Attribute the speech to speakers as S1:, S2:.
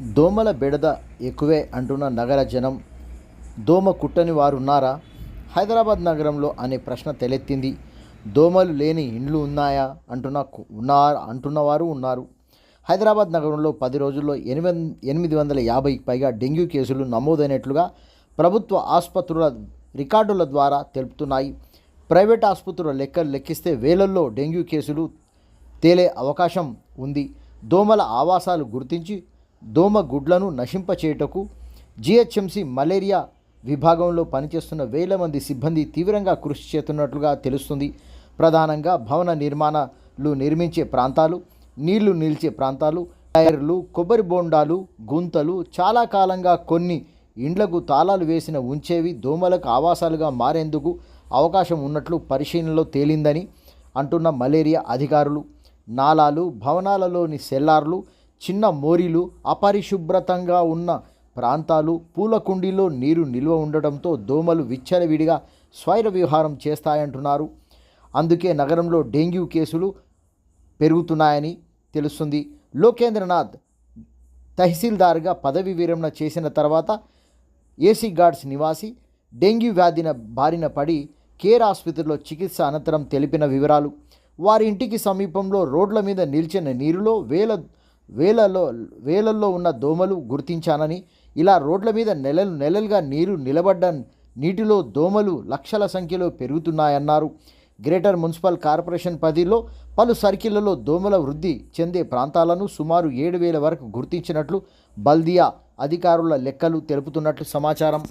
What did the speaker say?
S1: దోమల బెడద ఎక్కువే అంటున్న నగర జనం. దోమ కుట్టని వారున్నారా? హైదరాబాద్ నగరంలో అనే ప్రశ్న తలెత్తింది. దోమలు లేని ఇండ్లు ఉన్నాయా అంటున్నవారు ఉన్నారు. హైదరాబాద్ నగరంలో 10 రోజుల్లో 850 పైగా డెంగ్యూ కేసులు నమోదైనట్లుగా ప్రభుత్వ ఆసుపత్రుల రికార్డుల ద్వారా తెలుపుతున్నాయి. ప్రైవేట్ ఆసుపత్రుల లెక్కలు లెక్కిస్తే వేలల్లో డెంగ్యూ కేసులు తేలే అవకాశం ఉంది. దోమల ఆవాసాలు గుర్తించి దోమ గుడ్లను నశింపచేయుటకు జిహెచ్ఎంసీ మలేరియా విభాగంలో పనిచేస్తున్న వేల మంది సిబ్బంది తీవ్రంగా కృషి చేస్తున్నట్లుగా తెలుస్తుంది. ప్రధానంగా భవన నిర్మాణాలు నిర్మించే ప్రాంతాలు, నీళ్లు నిలిచే ప్రాంతాలు, టైర్లు, కొబ్బరి బోండాలు, గుంతలు చాలా కాలంగా కొన్ని ఇండ్లకు తాళాలు వేసిన ఉంచేవి దోమలకు ఆవాసాలుగా మారేందుకు అవకాశం ఉన్నట్లు పరిశీలనలో తేలిందని అంటున్న మలేరియా అధికారులు. నాలాలు, భవనాలలోని సెల్లార్లు, చిన్న మోరీలు, అపరిశుభ్రతంగా ఉన్న ప్రాంతాలు, పూల కుండీలో నీరు నిల్వ ఉండడంతో దోమలు విచ్చలవిడిగా స్వైర విహారం చేస్తాయంటున్నారు. అందుకే నగరంలో డెంగ్యూ కేసులు పెరుగుతున్నాయని తెలుస్తుంది. లోకేంద్రనాథ్ తహసీల్దార్గా పదవి విరమణ చేసిన తర్వాత ఏసీ గార్డ్స్ నివాసి డెంగ్యూ వ్యాధిన బారిన పడి కేర్ ఆసుపత్రిలో చికిత్స అనంతరం తెలిపిన వివరాలు. వారి ఇంటికి సమీపంలో రోడ్ల మీద నిలిచిన నీరులో వేలల్లో ఉన్న దోమలు గుర్తించానని, ఇలా రోడ్ల మీద నెలలుగా నీరు నిలబడ్డ నీటిలో దోమలు లక్షల సంఖ్యలో పెరుగుతున్నాయన్నారు. గ్రేటర్ మున్సిపల్ కార్పొరేషన్ పరిధిలో పలు సర్కిళ్లలో దోమల వృద్ధి చెందే ప్రాంతాలను సుమారు 7,000 వరకు గుర్తించినట్లు బల్దియా అధికారుల లెక్కలు తెలుపుతున్నట్లు సమాచారం.